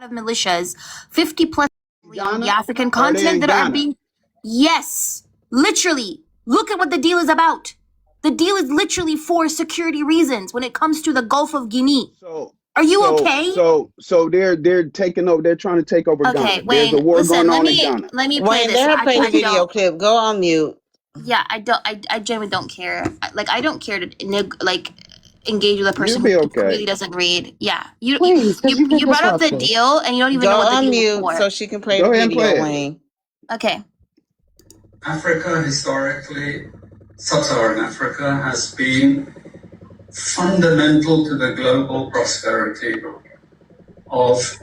of militias, 50 plus on the Ghana? African Are they in continent that are Ghana? being. Yes, literally. Look at what the deal is about. The deal is literally for security reasons when it comes to the Gulf of Guinea. So Are you so okay? so they're taking over. They're trying to take over Okay, Ghana. There's a Wayne, war listen, going on in Ghana. let me play Wayne, this. let her play the I video don't. clip. Go on mute. Yeah, I genuinely don't care. I don't care to engage with a You'll person be who okay. really doesn't read. Yeah, Please, because you've been you brought up the disruptive. deal and you don't even Go know what the on deal is mute for. so she can play Go the ahead and play video, it. Wayne. Okay. Africa, historically, sub-Saharan Africa has been fundamental to the global prosperity of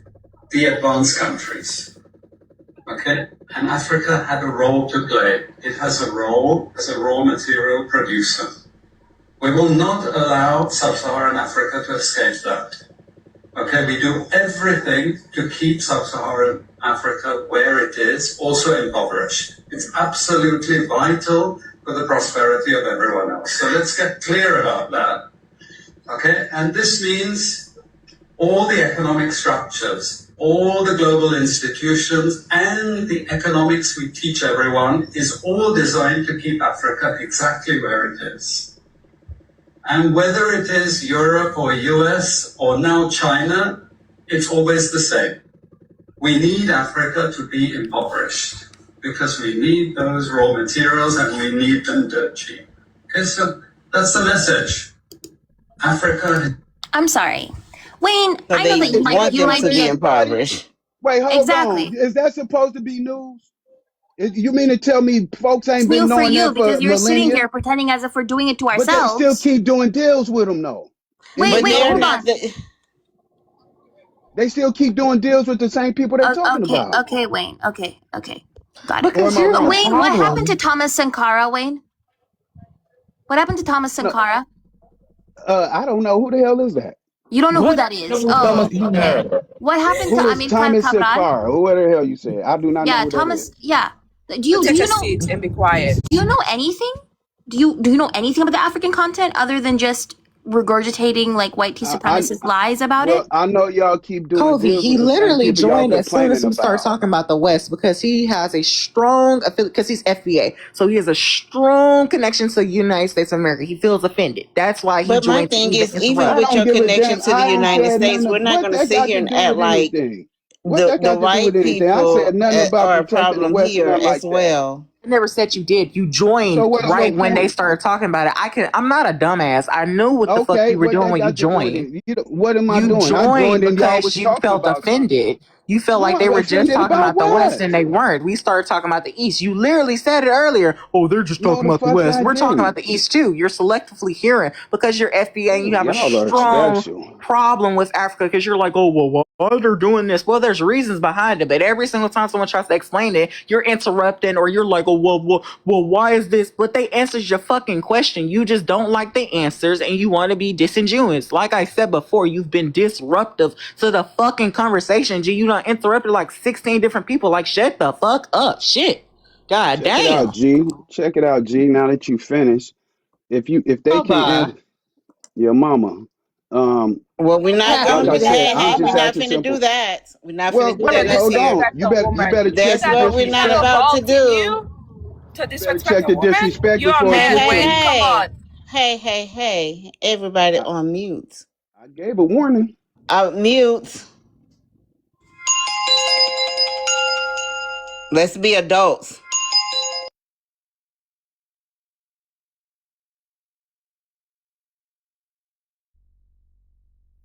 the advanced countries. Okay? And Africa had a role to play. It has a role as a raw material producer. We will not allow sub-Saharan Africa to escape that. Okay, we do everything to keep sub-Saharan Africa where it is, also impoverished. It's absolutely vital for the prosperity of everyone else. So let's get clear about that. Okay, and this means all the economic structures, all the global institutions, and the economics we teach everyone is all designed to keep Africa exactly where it is. And whether it is Europe or US or now China, it's always the same. We need Africa to be impoverished because we need those raw materials and we need them dirt cheap. Okay, so that's the message. Africa. I'm sorry, Wayne. So I know that they want them to be impoverished. Wait, hold Exactly. on. Is that supposed to be news? You mean to tell me folks It's ain't been new for knowing you that for because you're sitting millennia? here pretending as if we're doing it to But they ourselves. still keep doing deals with them, though. Wait, But they're hold not on. They still keep doing deals with the same people they're talking about. Okay, Wayne. Okay, got it. Because Or am I here's the wrong? Wayne, what happened problem. to Thomas Sankara, Wayne? What happened to Thomas No, Sankara? I don't know. Who the hell is that? You don't know who What that the is. hell is Oh, Thomas okay. Sankara? What happened to Who is Amilcar Thomas Cabral? Sankara? Who the hell you said? I do not know Yeah, who that Thomas. is. Yeah. Do you Take a know? seat and be quiet. Do you know anything? Do you know anything about the African content other than just regurgitating like white supremacist lies about Well, it? I know y'all keep doing Kobe, deals he with the same literally people y'all joined as soon as complaining we start about. talking about the West because he has a strong affiliate, because he's FBA. So he has a strong connection to the United States of America. He feels offended. That's why he But my joined to thing even is, even I interrupt. with don't your give a connection damn. to the I ain't United said States, nothing. we're not What going to that sit got here to and do act with like anything? What that the got to do white with anything? I people said nothing about are a protecting the problem West or here nothing like as that. well. I never said you did. You So joined what's right your when they point? started talking about it. I'm not a dumbass. I knew what the fuck Okay, you were what doing that when you got to do with joined. it? What am I You doing? I joined joined and y'all because was you talking felt about something. offended. You felt like they No, were just offended talking about about the West what? and they weren't. We started talking about the East. You literally said it earlier. Oh, they're just No, talking the about the fuck West. I We're talking about didn't. the East too. You're selectively hearing because you're FBA and Ooh, you have a y'all are strong special. problem with Africa because you're like, oh, well, why they're doing this? Well, there's reasons behind it, but every single time someone tries to explain it, you're interrupting or you're like, oh, well, why is this? But they answers your fucking question. You just don't like the answers and you want to be disingenuous. Like I said before, you've been disruptive to the fucking conversation. G, you done interrupted like 16 different people. Like, shut the fuck up. Shit. God Check it out, damn. G. Check it out, G. Now that you finish, if they can Bye. answer your mama, um, Well, we're not Happy. like going I to, said, I'm we're just not asking finna do simple. that. We're not Well, finna do To that. wait, Let's hold hear. on. disrespect a You woman. better Is check That's the that what we're is not that disrespect. a about to fault in do. you? To You better disrespect check a the woman? disrespect You're a before it man, gets to Wayne. you. Come on. Hey. Everybody I, on mute. I gave a warning. Mute. Let's be adults.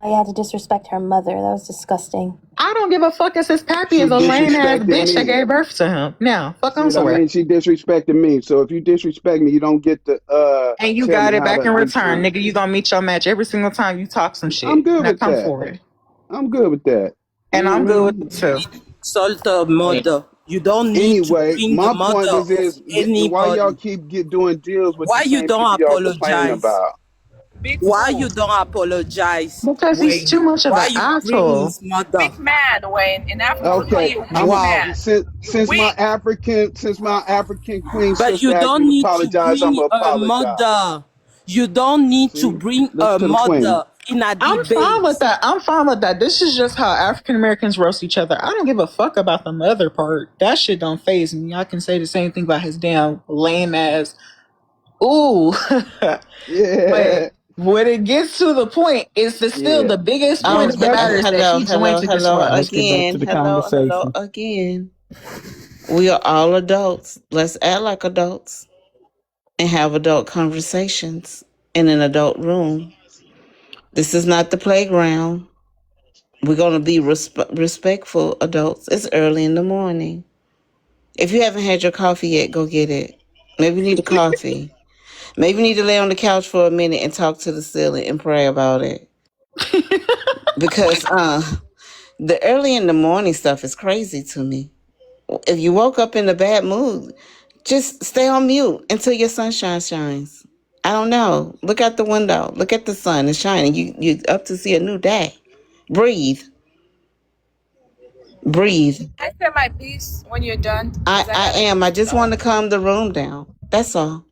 I had to disrespect her mother. That was disgusting. I don't give a fuck as his pappy She is a lame ass disrespected bitch that me. gave birth to him. Now, fuck See on what I somewhere. mean? She disrespected me. So if you disrespect me, you don't get to And you tell got me it how back to in do return, something. nigga. You gonna meet your match every single time you talk some I'm shit. good Now with come that. forward. I'm good with that. You And know what I'm I good with mean? it too. Insult a mother. You don't need to Anyway, bring the my point mother was of why y'all anybody. keep doing deals with the Why you same don't people y'all complaining apologize? about? Big Why fool. you don't apologize, Because he's too Wayne? much of Why an you bring asshole. his mother? Big man, Wayne. In Africa, we call Okay, you I'm big a, Wow. man. You since weak. my African queen But you sister asked me don't to need to apologize, I'm bring gonna a apologize. mother. You don't need to See, bring listen a to the queen. mother. in a I'm fine with debate. that. I'm fine with that. This is just how African Americans roast each other. I don't give a fuck about the mother part. That shit don't faze me. I can say the same thing about his damn lame ass. Ooh. Yeah, But when it gets to the point, it's still yeah. the biggest point of the matter is that Hello, he joined hello, to hello disrupt. Let's get back to again. the Hello conversation. again. We are all adults. Let's act like adults and have adult conversations in an adult room. This is not the playground. We're going to be respectful adults. It's early in the morning. If you haven't had your coffee yet, go get it. Maybe you need a coffee. Maybe you need to lay on the couch for a minute and talk to the ceiling and pray about it. Because the early in the morning stuff is crazy to me. If you woke up in a bad mood, just stay on mute until your sunshine shines. I don't know. Look out the window. Look at the sun. It's shining. You're up to see a new day. Breathe. Breathe. I say my piece when you're done. 'cause I gotta am. I just want to calm the room down. That's all.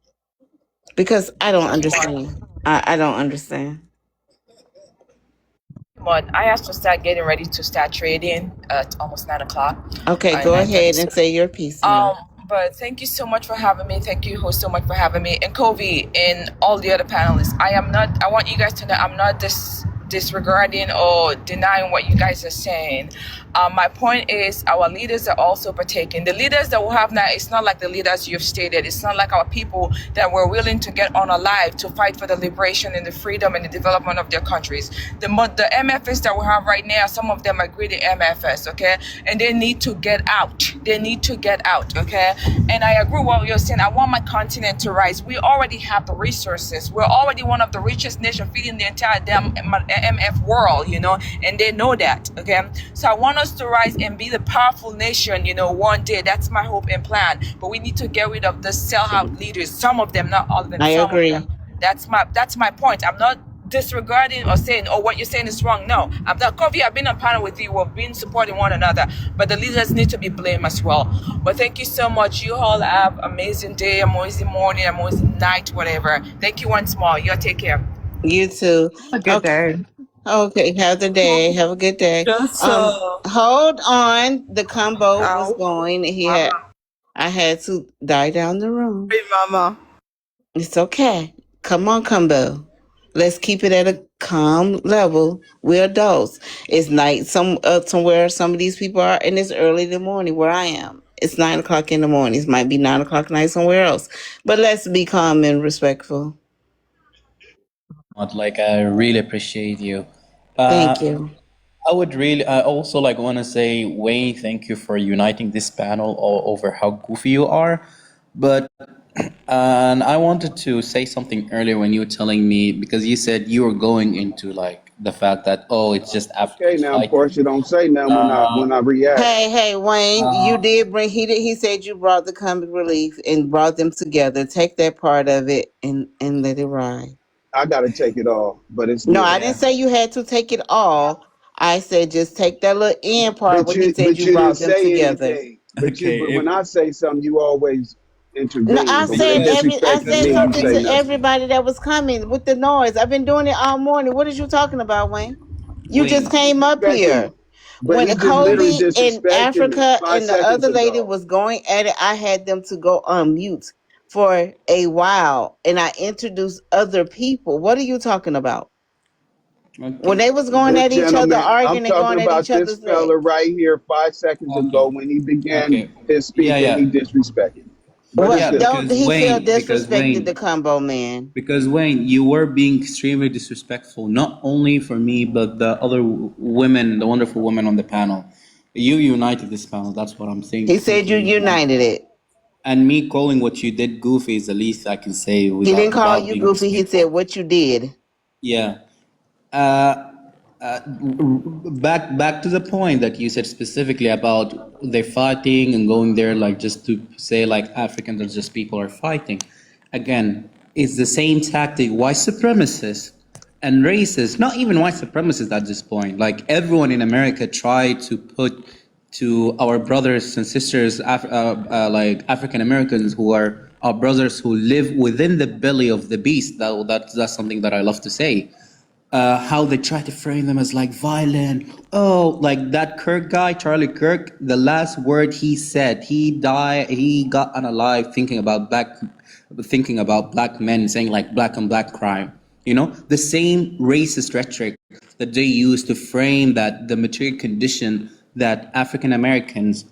Because I don't understand. I don't understand. But I have to start getting ready to start trading at almost 9 o'clock. Okay, go 9:30. ahead and say your piece now. But thank you so much for having me. Thank you so much for having me. And Kobe and all the other panelists. I want you guys to know I'm not disregarding or denying what you guys are saying. My point is our leaders are also partaking. The leaders that we have now, it's not like the leaders you've stated. It's not like our people that were willing to get on alive to fight for the liberation and the freedom and the development of their countries. The MFS that we have right now, some of them are greedy MFS, okay? And they need to get out. They need to get out, okay? And I agree with what you're saying. I want my continent to rise. We already have the resources. We're already one of the richest nations feeding the entire damn MF world, and they know that, okay? So I want us to rise and be the powerful nation, one day. That's my hope and plan. But we need to get rid of the sell-out leaders. Some of them, not all of them. I some agree. Of them. That's my point. I'm not disregarding or saying, oh, what you're saying is wrong. No, I'm not. Kofi, I've been on panel with you. We've been supporting one another, but the leaders need to be blamed as well. But thank you so much. You all have amazing day, amazing morning, amazing night, whatever. Thank you once more. You take care. You too. A good day. Okay, have the day. Have a good day. Just Hold on. The combo was ow. going. I had to die down the room. Hey, mama. It's okay. Come on, combo. Let's keep it at a calm level. We're adults. It's night somewhere some of these people are, and it's early in the morning where I am. It's 9 o'clock in the morning. It might be 9 o'clock at night somewhere else. But let's be calm and respectful. I really appreciate you. Thank you. I would really, I also want to say, Wayne, thank you for uniting this panel over how goofy you are. But and I wanted to say something earlier when you were telling me, because you said you were going into the fact that, oh, it's just Okay, Africans now fighting. Portia, don't say nothing when I react. Hey, Wayne, you did bring, he said you brought the comic relief and brought them together. Take that part of it and let it ride. I gotta take it off, but it's No, good. I didn't say you had to take it all. I said just take that little end part where he said you brought them together. Anything. But Okay, when I say something, you always intervene. No, I But when said it I disrespected said me, you something say to nothing. everybody that was coming with the noise. I've been doing it all morning. What are you talking about, Wayne? You just came up here. But When he just literally Kobe in disrespected Africa me 5 and the other seconds lady ago. was going at it, I had them to go on mute for a while, and I introduced other people. What are you talking about? When they was going This at each other, gentleman, I'm arguing and talking going at about each this other's neck. fella right here 5 seconds ago when he began his speaking, he disrespected me. But Well, it's good. don't he feel disrespected, the combo man? Because Wayne, you were being extremely disrespectful, not only for me, but the other women, the wonderful women on the panel. You united this panel. That's what I'm saying. He said you united it. And me calling what you did goofy is the least I can say. He didn't call you goofy. He said what you did. Yeah. Back to the point that you said specifically about they're fighting and going there just to say Africans are just people are fighting. Again, it's the same tactic white supremacists and racists, not even white supremacists at this point. Everyone in America tried to put to our brothers and sisters, African Americans who are our brothers who live within the belly of the beast. That's something that I love to say. how they try to frame them as like violent. Oh, like that Kirk guy, Charlie Kirk. The last word he said, he died. He got unalive thinking about black men, saying like black on black crime. You know, the same racist rhetoric that they use to frame that the material condition that African Americans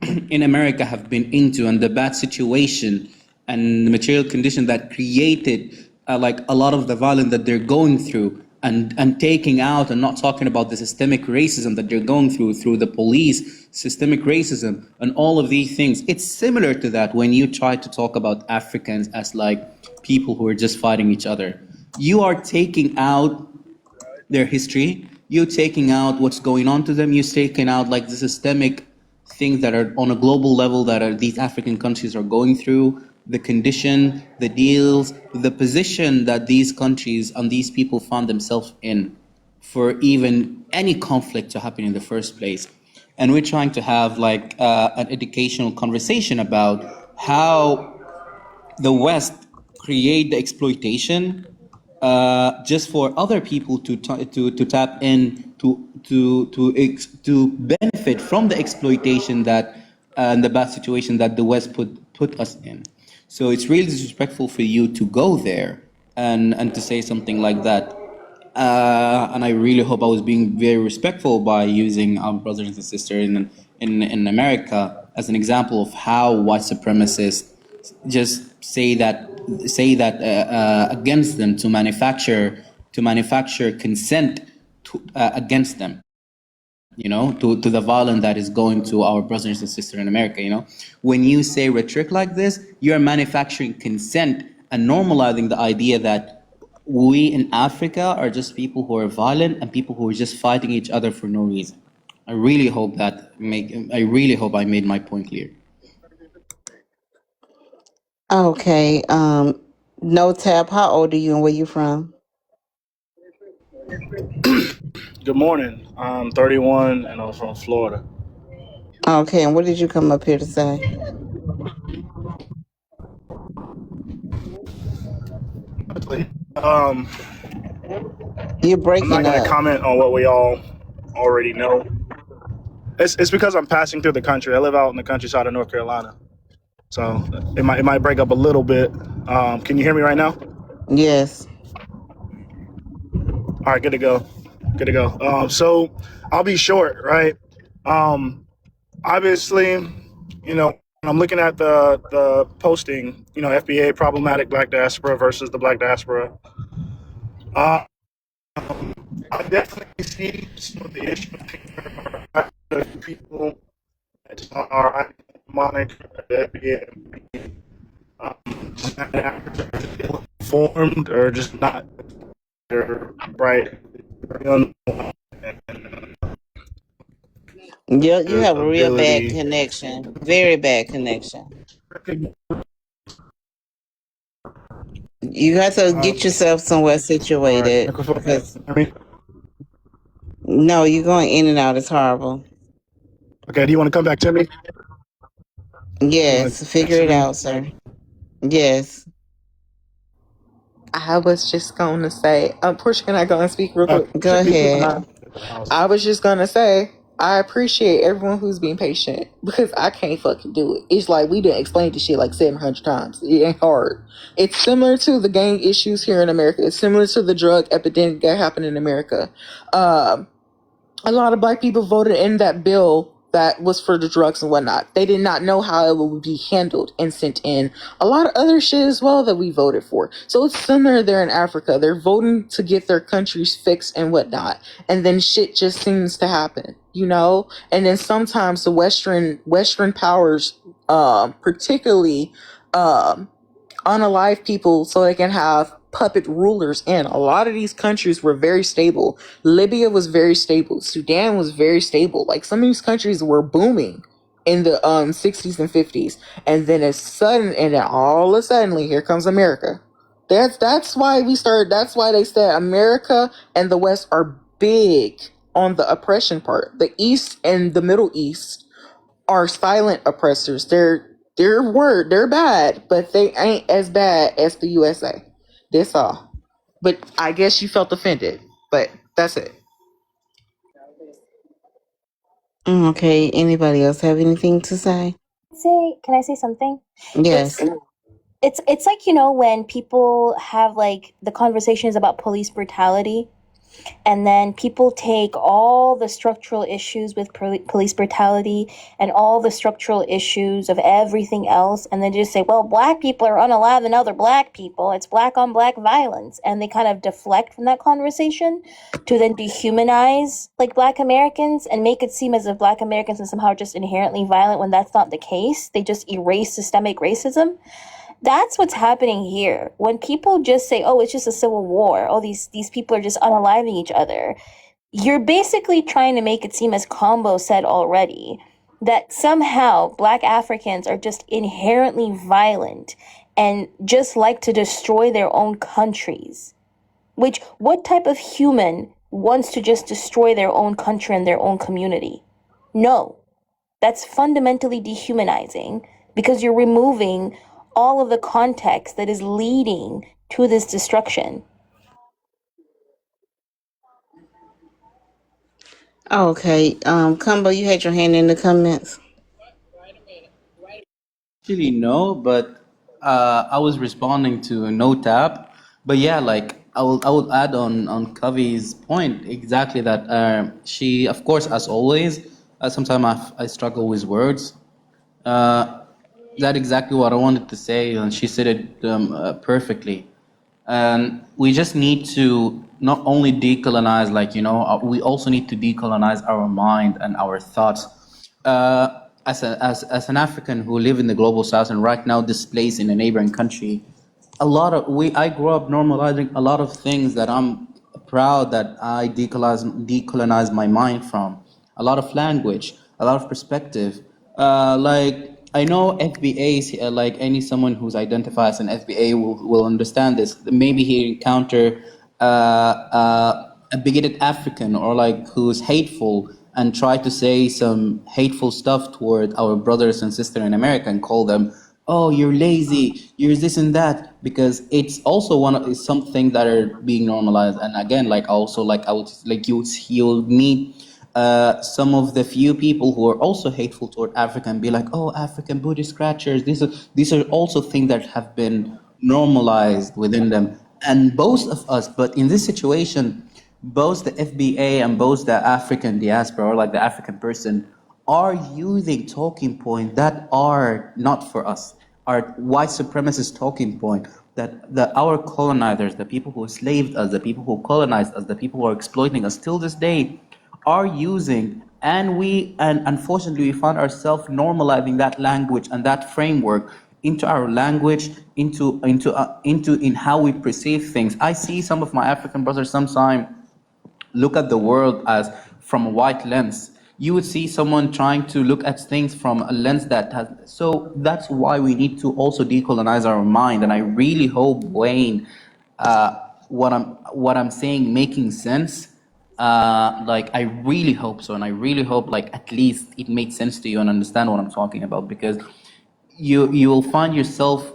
in America have been into, and the bad situation and the material condition that created like a lot of the violence that they're going through, and taking out and not talking about the systemic racism that they're going through the police, systemic racism and all of these things. It's similar to that when you try to talk about Africans as like people who are just fighting each other. You are taking out their history, you're taking out what's going on to them, you're taking out like the systemic things that are on a global level that are these African countries are going through, the condition, the deals, the position that these countries and these people found themselves in for even any conflict to happen in the first place. And we're trying to have like an educational conversation about how the West create the exploitation just for other people to tap in to benefit from the exploitation that and the bad situation that the West put us in. So it's really disrespectful for you to go there and to say something like that. And I really hope I was being very respectful by using our brothers and sisters in America as an example of how white supremacists just say that against them to manufacture consent against them, you know, to the violence that is going to our brothers and sisters in America. You know, when you say rhetoric like this, you're manufacturing consent and normalizing the idea that we in Africa are just people who are violent and people who are just fighting each other for no reason. I really hope I made my point clear. Okay. No Tab, how old are you and where you from? Good morning. I'm 31 and I'm from Florida. Okay, and what did you come up here to say? You're I'm not breaking going to up. comment on what we all already know. It's because I'm passing through the country. I live out in the countryside of North Carolina, so it might break up a little bit. Can you hear me right now? Yes. All right, good to go. So I'll be short, right? Obviously, you know, when I'm looking at the posting, you know, FBA problematic black diaspora versus the black diaspora. I definitely see some of the issues of people that are iconic, just not informed or just not right. You have a real bad connection. Very bad connection. You have to get yourself somewhere situated. Because, no, you're going in and out. It's horrible. Okay, do you want to come back to me? Yes, figure it out, sir. Yes. I was just going to say, Portia, can I go and speak real quick? Go ahead. I was just going to say, I appreciate everyone who's being patient because I can't fucking do it. It's like we didn't explain this shit like 700 times. It ain't hard. It's similar to the gang issues here in America. It's similar to the drug epidemic that happened in America. A lot of black people voted in that bill that was for the drugs and whatnot. They did not know how it would be handled and sent in. A lot of other shit as well that we voted for. So it's similar there in Africa. They're voting to get their countries fixed and whatnot. And then shit just seems to happen, you know? And then sometimes the Western powers, particularly, unalive people so they can have puppet rulers in. A lot of these countries were very stable. Libya was very stable. Sudan was very stable. Like some of these countries were booming in the 60s and 50s. And then all of a sudden, here comes America. That's why they said America and the West are big on the oppression part. The East and the Middle East are silent oppressors. They're bad, but they ain't as bad as the USA. That's all. But I guess you felt offended. But that's it. Okay. Anybody else have anything to say? Can I say something? Yes. It's like, when people have like the conversations about police brutality, and then people take all the structural issues with police brutality and all the structural issues of everything else, and then just say, well, black people are unalive than other black people. It's black on black violence. And they kind of deflect from that conversation to then dehumanize like black Americans and make it seem as if black Americans are somehow just inherently violent when that's not the case. They just erase systemic racism. That's what's happening here. When people just say, oh, it's just a civil war, oh, these people are just unaliving each other, you're basically trying to make it seem, as Combo said already, that somehow black Africans are just inherently violent and just like to destroy their own countries. Which, what type of human wants to just destroy their own country and their own community? No. That's fundamentally dehumanizing because you're removing all of the context that is leading to this destruction. Okay. Combo, you had your hand in the comments. Actually, no, but I was responding to no tap. But yeah, like I will add on Kavi's point exactly that she, of course, as always, sometimes I struggle with words. That's exactly what I wanted to say, and she said it perfectly. And we just need to not only decolonize, like, we also need to decolonize our mind and our thoughts. As an African who live in the global south and right now displaced in a neighboring country, I grew up normalizing a lot of things that I'm proud that I decolonize my mind from. A lot of language, a lot of perspective. Like I know FBAs, like someone who's identified as an FBA will understand this. Maybe he encounter a bigoted African or like who's hateful and try to say some hateful stuff toward our brothers and sisters in America and call them, oh, you're lazy, you're this and that, because it's also it's something that are being normalized. And again, like also like I would like you'll meet some of the few people who are also hateful toward Africa and be like, oh, African booty scratchers. These are also things that have been normalized within them. And both of us, but in this situation, both the FBA and both the African diaspora or like the African person are using talking points that are not for us, are white supremacist talking point that our colonizers, the people who enslaved us, the people who colonized us, the people who are exploiting us till this day are using, and unfortunately we find ourselves normalizing that language and that framework into our language, into in how we perceive things. I see some of my African brothers sometimes look at the world as from a white lens. You would see someone trying to look at things from a lens that has. So that's why we need to also decolonize our mind. And I really hope, Wayne, what I'm saying making sense. Like I really hope so, and I really hope like at least it makes sense to you and understand what I'm talking about, because you will find yourself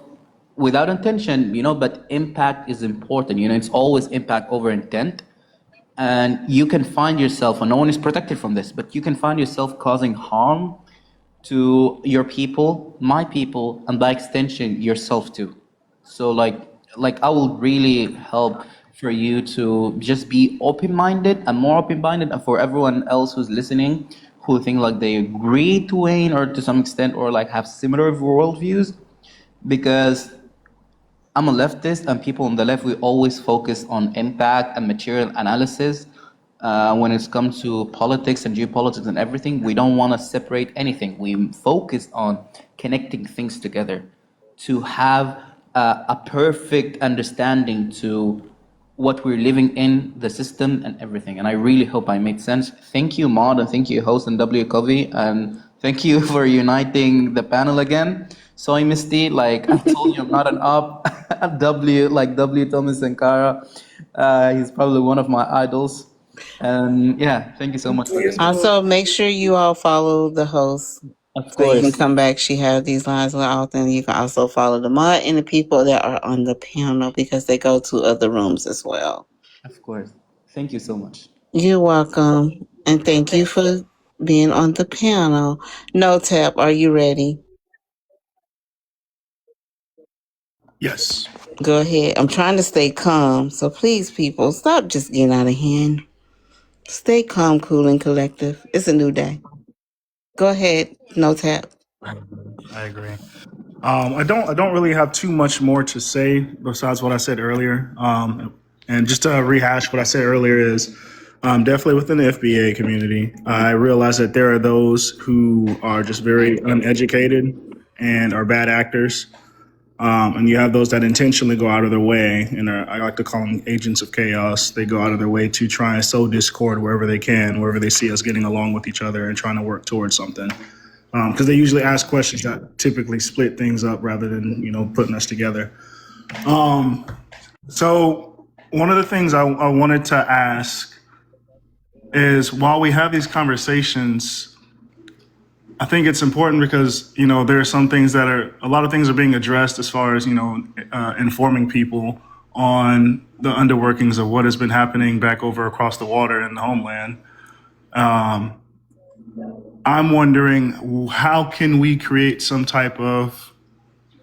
without intention, but impact is important. It's always impact over intent. And you can find yourself, and no one is protected from this, but you can find yourself causing harm to your people, my people, and by extension, yourself too. So like I will really help for you to just be open-minded and more open-minded, and for everyone else who's listening, who think like they agree to Wayne or to some extent, or like have similar worldviews, because I'm a leftist, and people on the left, we always focus on impact and material analysis. When it comes to politics and geopolitics and everything, we don't want to separate anything. We focus on connecting things together to have a perfect understanding to what we're living in, the system and everything. And I really hope I made sense. Thank you, Maud, and thank you, host and W. Covey, and thank you for uniting the panel again. Sorry, Misty, like I told you, I'm not an up. W Thomas Sankara, he's probably one of my idols. And yeah, thank you so much for this. Also, make sure you all follow the host Of So you can course. come back. She has these lines more often. You can also follow the mod and the people that are on the panel because they go to other rooms as well. Of course. Thank you so much. You're welcome. And thank you for being on the panel. No Tap, are you ready? Yes. Go ahead. I'm trying to stay calm. So please, people, stop just getting out of hand. Stay calm, cool, and collective. It's a new day. Go ahead. No Tap. I agree. I don't really have too much more to say besides what I said earlier. And just to rehash what I said earlier is definitely within the FBA community, I realize that there are those who are just very uneducated and are bad actors. And you have those that intentionally go out of their way, and I like to call them agents of chaos. They go out of their way to try and sow discord wherever they can, wherever they see us getting along with each other and trying to work towards something. Because they usually ask questions that typically split things up rather than, putting us together. So one of the things I wanted to ask is, while we have these conversations, I think it's important because, there are some things a lot of things are being addressed as far as, informing people on the underworkings of what has been happening back over across the water in the homeland. I'm wondering, how can we create some type of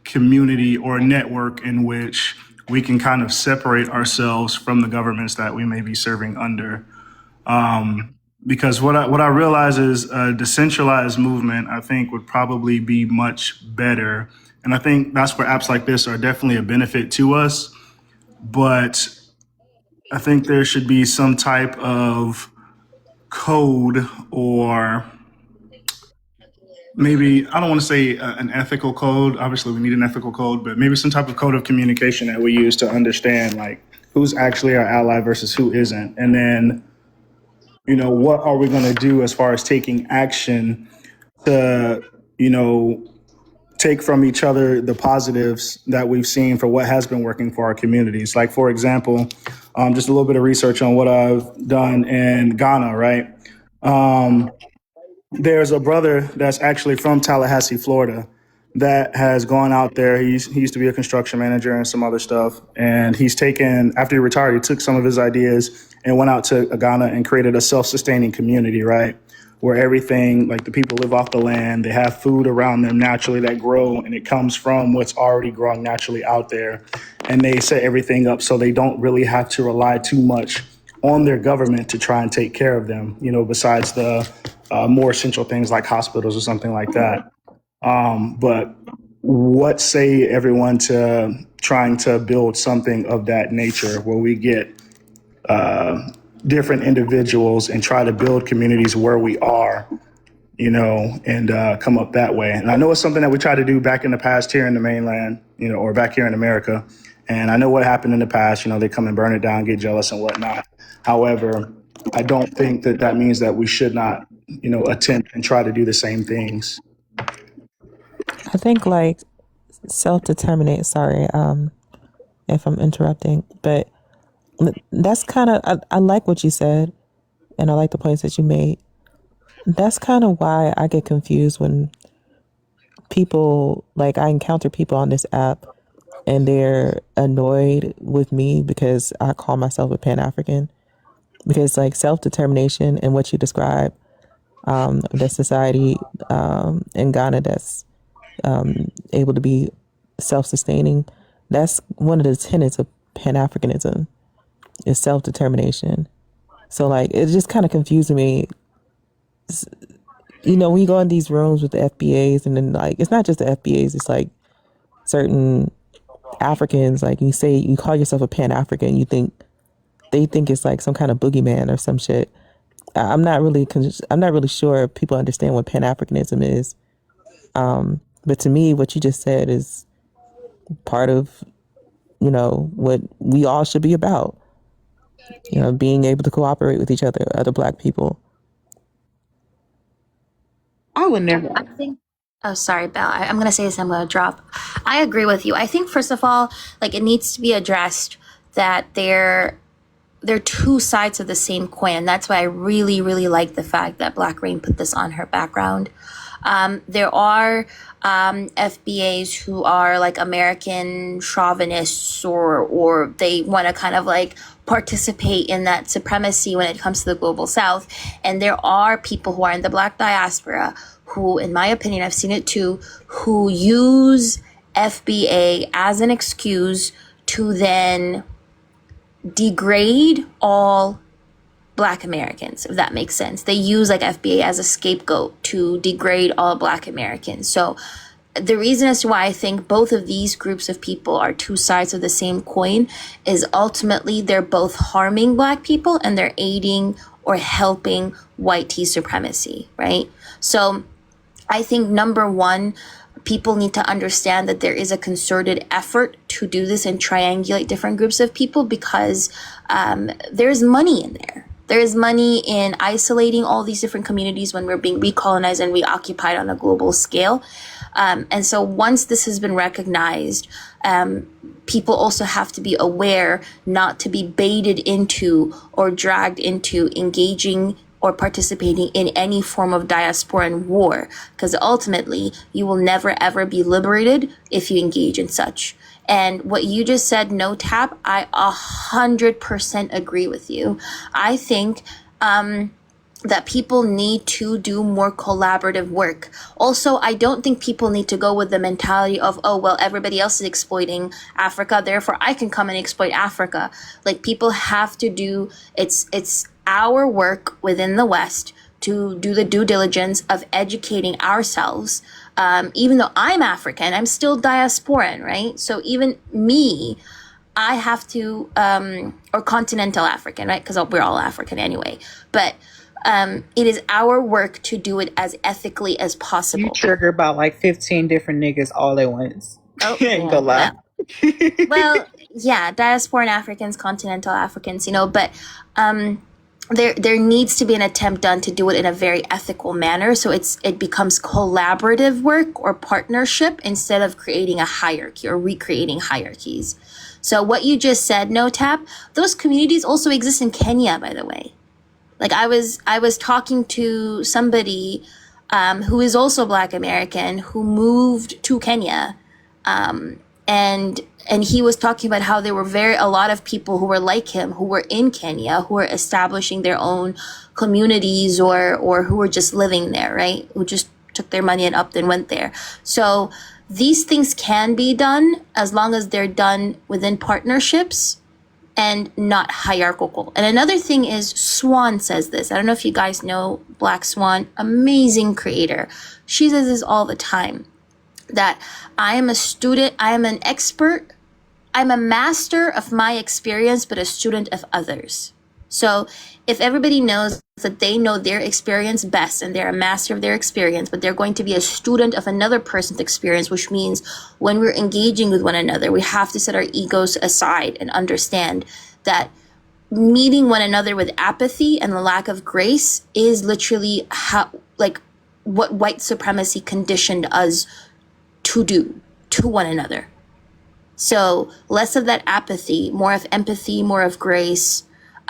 community or network in which we can kind of separate ourselves from the governments that we may be serving under? Because what I realize is a decentralized movement, I think, would probably be much better. And I think that's where apps like this are definitely a benefit to us. But I think there should be some type of code, or maybe, I don't want to say an ethical code. Obviously, we need an ethical code, but maybe some type of code of communication that we use to understand, like, who's actually our ally versus who isn't. And then, what are we going to do as far as taking action to, take from each other the positives that we've seen for what has been working for our communities. Like, for example, just a little bit of research on what I've done in Ghana, right? There's a brother that's actually from Tallahassee, Florida, that has gone out there. He used to be a construction manager and some other stuff. And after he retired, he took some of his ideas and went out to Ghana and created a self-sustaining community, right? Where everything, like, the people live off the land, they have food around them naturally that grow, and it comes from what's already growing naturally out there. And they set everything up so they don't really have to rely too much on their government to try and take care of them, besides the more essential things like hospitals or something like that. But what say everyone to trying to build something of that nature, where we get different individuals and try to build communities where we are, and come up that way. And I know it's something that we tried to do back in the past here in the mainland, or back here in America. And I know what happened in the past. They come and burn it down, get jealous and whatnot. However, I don't think that means that we should not, attempt and try to do the same things. I think, like, self-determinate, sorry if I'm interrupting, but that's kind of, I like what you said, and I like the points that you made. That's kind of why I get confused when people, like, I encounter people on this app and they're annoyed with me because I call myself a Pan-African. Because, like, self-determination and what you describe, the society in Ghana that's able to be self-sustaining, that's one of the tenets of Pan-Africanism, is self-determination. So, like, it's just kind of confusing me. When you go in these rooms with the FBAs, and then, like, it's not just the FBAs, it's like certain Africans, like, you call yourself a Pan-African, they think it's like some kind of boogeyman or some shit. I'm not really sure if people understand what Pan-Africanism is. But to me, what you just said is part of, what we all should be about. Being able to cooperate with each other Black people. I would never. I think. Oh, sorry, Belle. I'm going to say this, I'm going to drop. I agree with you. I think, first of all, like, it needs to be addressed that they're two sides of the same coin. And that's why I really, really like the fact that Black Rain put this on her background. There are FBAs who are like American chauvinists, or they want to kind of like participate in that supremacy when it comes to the global South. And there are people who are in the Black diaspora who, in my opinion, I've seen it too, who use FBA as an excuse to then degrade all Black Americans, if that makes sense. They use like FBA as a scapegoat to degrade all Black Americans. So the reason as to why I think both of these groups of people are two sides of the same coin is ultimately they're both harming Black people and they're aiding or helping white tea supremacy, right? So I think number one, people need to understand that there is a concerted effort to do this and triangulate different groups of people because there's money in there. There is money in isolating all these different communities when we're being recolonized and reoccupied on a global scale. And so once this has been recognized, people also have to be aware not to be baited into or dragged into engaging or participating in any form of diasporan war, because ultimately you will never ever be liberated if you engage in such. And what you just said, No Tap, I 100% agree with you. I think that people need to do more collaborative work. Also, I don't think people need to go with the mentality of, oh, well, everybody else is exploiting Africa, therefore I can come and exploit Africa. Like, people have to do, it's our work within the West to do the due diligence of educating ourselves. Even though I'm African, I'm still diasporan, right? So even me, I have to, or continental African, right? Because we're all African anyway. But it is our work to do it as ethically as possible. You trigger about like 15 different niggas all at once. Oh, Ain't gonna lie. Well, yeah, diasporan Africans, continental Africans, but there needs to be an attempt done to do it in a very ethical manner, so it becomes collaborative work or partnership instead of creating a hierarchy or recreating hierarchies. So what you just said, No Tap, those communities also exist in Kenya, by the way. Like I was talking to somebody who is also Black American who moved to Kenya, and he was talking about how there were a lot of people who were like him, who were in Kenya, who were establishing their own communities or who were just living there, right? Who just took their money and upped and went there. So these things can be done as long as they're done within partnerships and not hierarchical. And another thing is Swan says this. I don't know if you guys know Black Swan, amazing creator. She says this all the time, that I am a student, I am an expert, I'm a master of my experience, but a student of others. So if everybody knows that they know their experience best and they're a master of their experience, but they're going to be a student of another person's experience, which means when we're engaging with one another, we have to set our egos aside and understand that meeting one another with apathy and the lack of grace is literally what white supremacy conditioned us to do to one another. So less of that apathy, more of empathy, more of grace,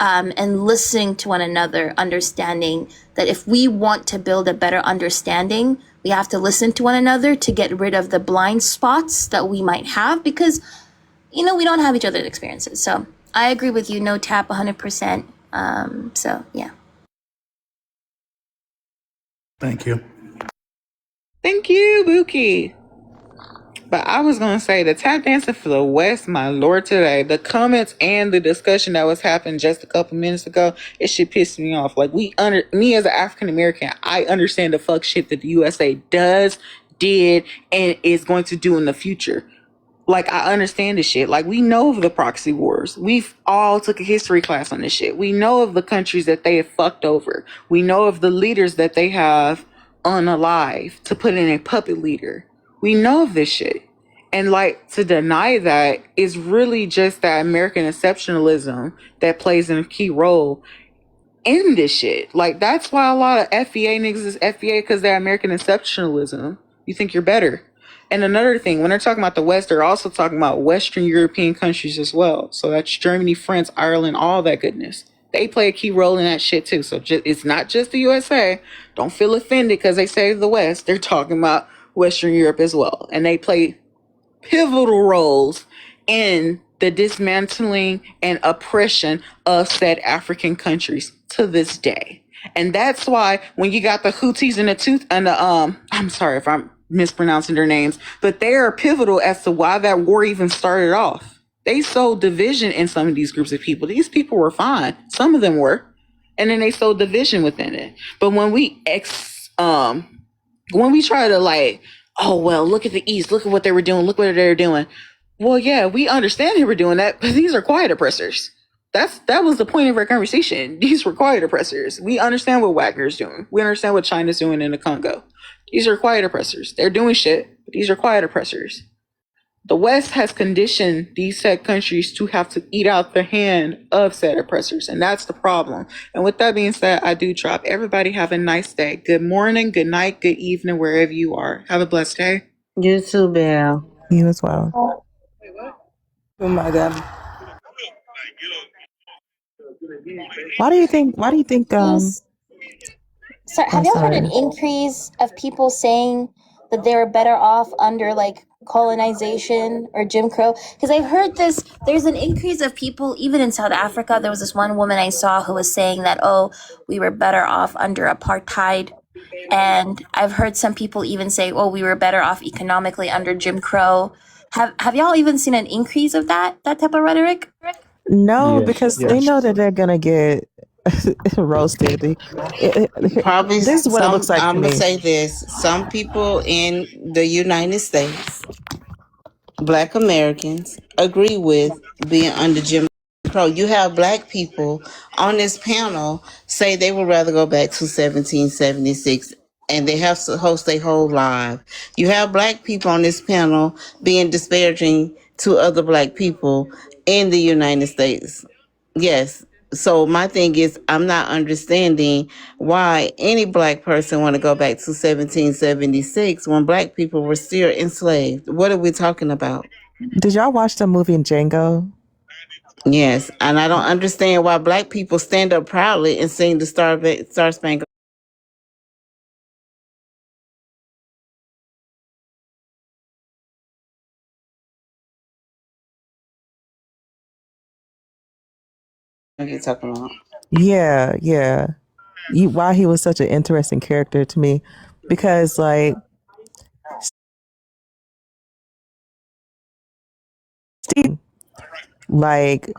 and listening to one another, understanding that if we want to build a better understanding, we have to listen to one another to get rid of the blind spots that we might have, because, we don't have each other's experiences. So I agree with you, No Tap, 100%. So, yeah. Thank you. Thank you, Buki. But I was going to say, the tap dancing for the West, my lord, today, the comments and the discussion that was happening just a couple minutes ago, it should piss me off. Like, me as an African American, I understand the fuck shit that the USA did, and is going to do in the future. Like, I understand this shit. Like, we know of the proxy wars. We've all took a history class on this shit. We know of the countries that they have fucked over. We know of the leaders that they have unalive to put in a puppet leader. We know of this shit. And like, to deny that is really just that American exceptionalism that plays a key role in this shit. Like, that's why a lot of FBA niggas is FBA, because they're American exceptionalism. You think you're better. And another thing, when they're talking about the West, they're also talking about Western European countries as well. So that's Germany, France, Ireland, all that goodness. They play a key role in that shit too. So it's not just the USA. Don't feel offended because they say the West. They're talking about Western Europe as well. And they play pivotal roles in the dismantling and oppression of said African countries to this day. And that's why when you got the Houthis and the I'm sorry if I'm mispronouncing their names, but they are pivotal as to why that war even started off. They sowed division in some of these groups of people. These people were fine. Some of them were. And then they sowed division within it. But when we try to like, oh, well, look at the East. Look at what they were doing. Look what they were doing. Well, yeah, we understand they were doing that, but these are quiet oppressors. That was the point of our conversation. These were quiet oppressors. We understand what Wagner's doing. We understand what China's doing in the Congo. These are quiet oppressors. They're doing shit, but these are quiet oppressors. The West has conditioned these said countries to have to eat out the hand of said oppressors, and that's the problem. And with that being said, I do drop. Everybody have a nice day. Good morning, good night, good evening, wherever you are. Have a blessed day. You too, Belle. You as well. Oh my God. Why do you think? So have y'all heard an increase of people saying that they were better off under like colonization or Jim Crow? Because I've heard this, there's an increase of people, even in South Africa. There was this one woman I saw who was saying that, oh, we were better off under apartheid. And I've heard some people even say, oh, we were better off economically under Jim Crow. Have y'all even seen an increase of that type of rhetoric? No, because they know that they're gonna get roasted. Probably This is what it looks like to I'm me. gonna say this. Some people in the United States, Black Americans, agree with being under Jim Crow. You have Black people on this panel say they would rather go back to 1776, and they have to host their whole live. You have Black people on this panel being disparaging to other Black people in the United States. Yes. So my thing is, I'm not understanding why any Black person want to go back to 1776 when Black people were still enslaved. What are we talking about? Did y'all watch the movie Django? Yes, and I don't understand why Black people stand up proudly and sing the Star Spangled. What are you talking about? Yeah. Why he was such an interesting character to me, because like Steve, like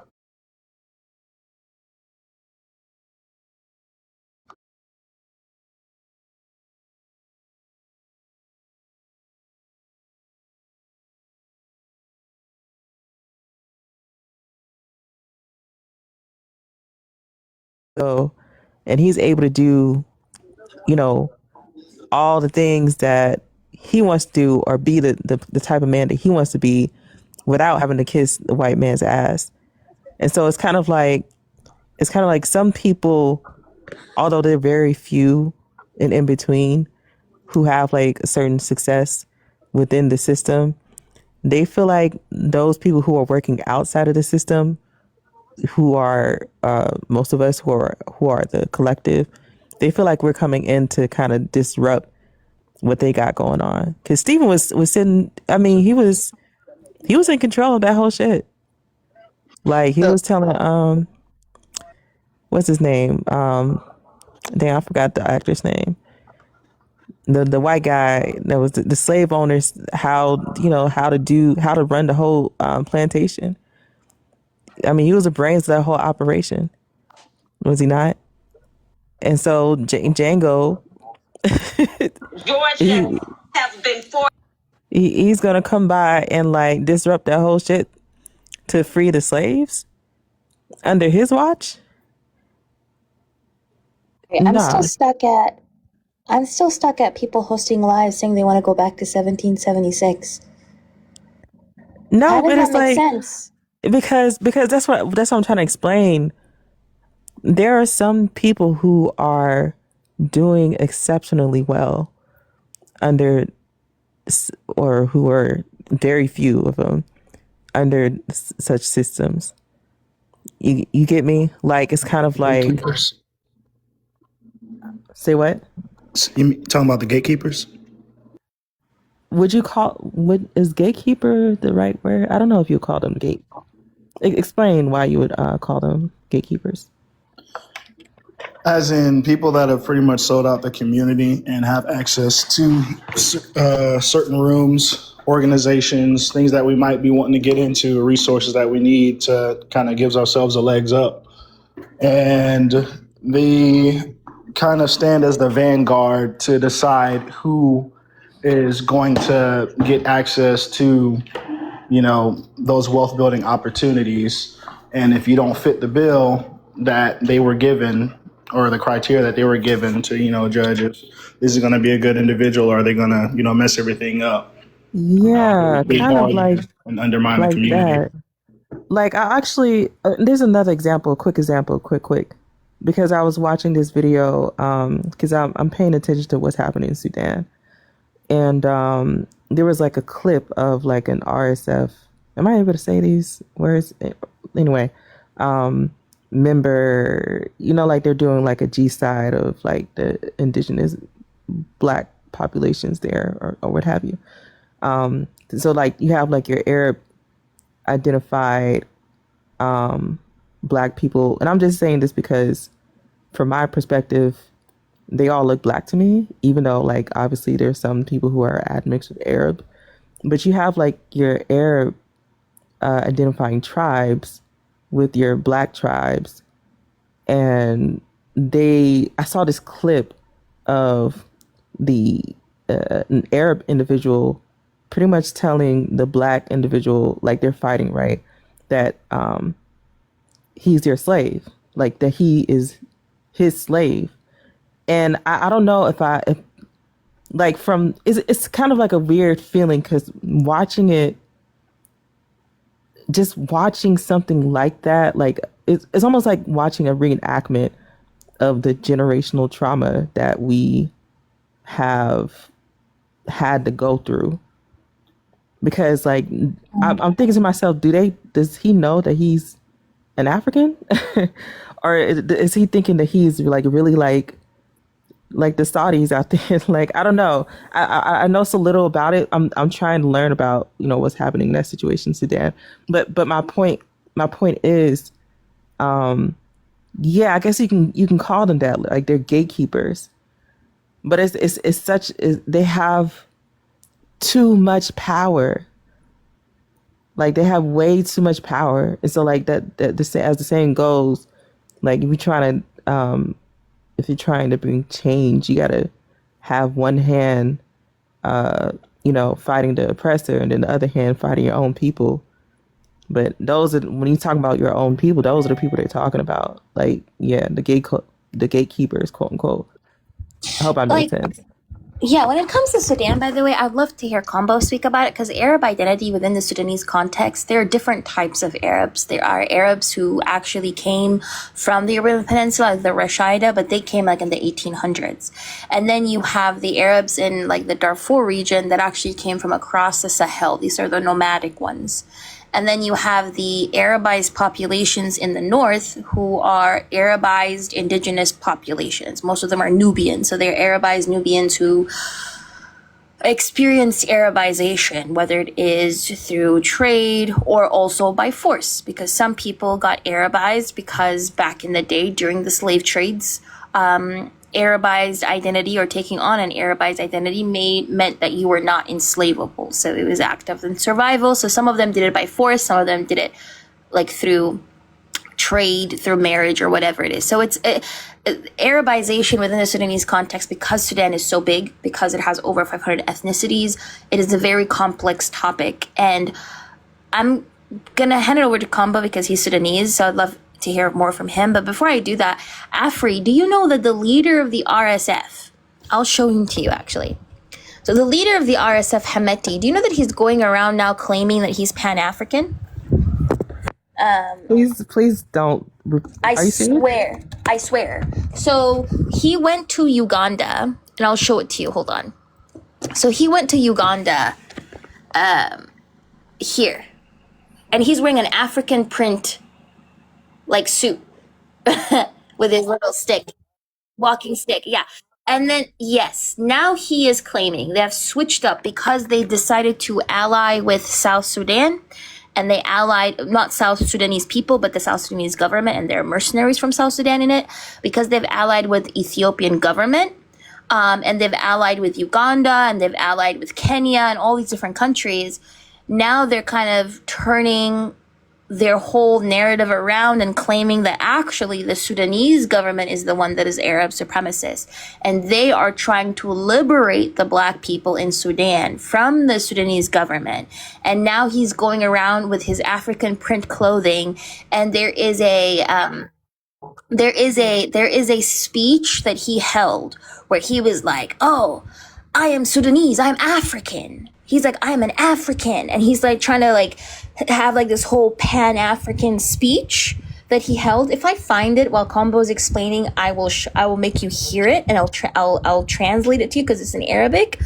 so, and he's able to do, all the things that he wants to do or be the type of man that he wants to be without having to kiss the white man's ass. And so it's kind of like some people, although they're very few and in between, who have like a certain success within the system, they feel like those people who are working outside of the system, who are most of us who are the collective, they feel like we're coming in to kind of disrupt what they got going on. Because Stephen was sitting, I mean, he was in control of that whole shit. Like he was telling what's his name? Damn, I forgot the actor's name. The white guy that was the slave owners, how to run the whole plantation. I mean, he was the brains of that whole operation, was he not? And so Django, he's gonna come by and like disrupt that whole shit to free the slaves under his watch. I'm still stuck at people hosting lives saying they want to go back to 1776. No, How does but that it's make like sense? because that's what I'm trying to explain. There are some people who are doing exceptionally well under, or who are very few of them under such systems. You get me? Like it's kind of like Gatekeepers. say what? You talking about the gatekeepers? Would you call is gatekeeper the right word? I don't know if you call them gate. Explain why you would call them gatekeepers. As in people that have pretty much sold out the community and have access to certain rooms, organizations, things that we might be wanting to get into, resources that we need to kind of gives ourselves a legs up. And they kind of stand as the vanguard to decide who is going to get access to, those wealth building opportunities. And if you don't fit the bill that they were given or the criteria that they were given to, judge if this is going to be a good individual or are they going to, mess everything up. Yeah, kind of like and undermine the like community. that. Like I actually, there's another example, quick, because I was watching this video, because I'm paying attention to what's happening in Sudan, and there was like a clip of like an RSF. Am I able to say these words? Anyway, member, like they're doing like a G-side of like the indigenous black populations there, or what have you. So like you have like your Arab identified black people, and I'm just saying this because from my perspective they all look black to me, even though like obviously there's some people who are admixed with Arab, but you have like your Arab identifying tribes with your black tribes, and I saw this clip of an Arab individual pretty much telling the black individual, like they're fighting, right, that he's their slave, like that he is his slave. And I don't know if like it's kind of like a weird feeling, because just watching something like that, like it's almost like watching a reenactment of the generational trauma that we have had to go through. Because like I'm thinking to myself, does he know that he's an African? Or is he thinking that he's like really like the Saudis out there? Like, I don't know. I know so little about it. I'm trying to learn about, what's happening in that situation in Sudan. But my point is, yeah, I guess you can call them that, like they're gatekeepers. But they have too much power. Like they have way too much power. And so like that as the saying goes, like if you're trying to bring change, you gotta have one hand fighting the oppressor and then the other hand fighting your own people. But when you talk about your own people, those are the people they're talking about. Like, yeah, the gatekeepers, quote unquote. I hope I made sense. Yeah, when it comes to Sudan, by the way, I'd love to hear Combo speak about it, because Arab identity within the Sudanese context, there are different types of Arabs. There are Arabs who actually came from the Arabian Peninsula, like the Rashida, but they came like in the 1800s. And then you have the Arabs in like the Darfur region that actually came from across the Sahel. These are the nomadic ones. And then you have the Arabized populations in the north who are Arabized indigenous populations. Most of them are Nubians. So they're Arabized Nubians who experienced Arabization, whether it is through trade or also by force, because some people got Arabized because back in the day during the slave trades, Arabized identity or taking on an Arabized identity meant that you were not enslavable. So it was active in survival. So some of them did it by force. Some of them did it like through trade, through marriage or whatever it is. So it's Arabization within the Sudanese context, because Sudan is so big, because it has over 500 ethnicities. It is a very complex topic. And I'm going to hand it over to Kamba because he's Sudanese. So I'd love to hear more from him. But before I do that, Afri, do you know that the leader of the RSF, I'll show him to you actually. So the leader of the RSF, Hemeti, do you know that he's going around now claiming that he's Pan-African? Please don't. Are you serious? I swear. So he went to Uganda, and I'll show it to you. Hold on. So he went to Uganda here, and he's wearing an African print like suit with his little stick, walking stick. Yeah. And then, yes, now he is claiming they have switched up because they decided to ally with South Sudan. And they allied, not South Sudanese people, but the South Sudanese government, and there are mercenaries from South Sudan in it, because they've allied with Ethiopian government, and they've allied with Uganda, and they've allied with Kenya, and all these different countries. Now they're kind of turning their whole narrative around and claiming that actually the Sudanese government is the one that is Arab supremacist. And they are trying to liberate the black people in Sudan from the Sudanese government. And now he's going around with his African print clothing, and there is a speech that he held where he was like, "Oh, I am Sudanese, I'm African." He's like, "I am an African." And he's like trying to like have like this whole Pan-African speech that he held. If I find it while Combo's explaining, I will make you hear it, and I'll translate it to you because it's in Arabic.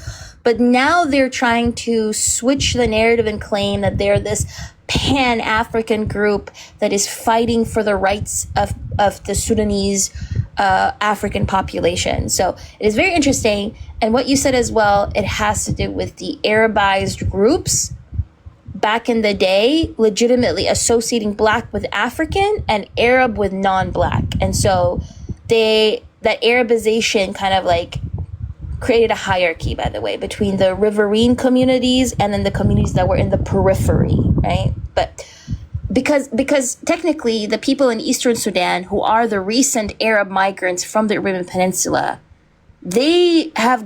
But now they're trying to switch the narrative and claim that they're this Pan-African group that is fighting for the rights of the Sudanese African population. So it is very interesting. And what you said as well, it has to do with the Arabized groups back in the day, legitimately associating black with African and Arab with non-black. And so that Arabization kind of like created a hierarchy, by the way, between the riverine communities and then the communities that were in the periphery, right? But because technically the people in Eastern Sudan, who are the recent Arab migrants from the Arabian Peninsula, they have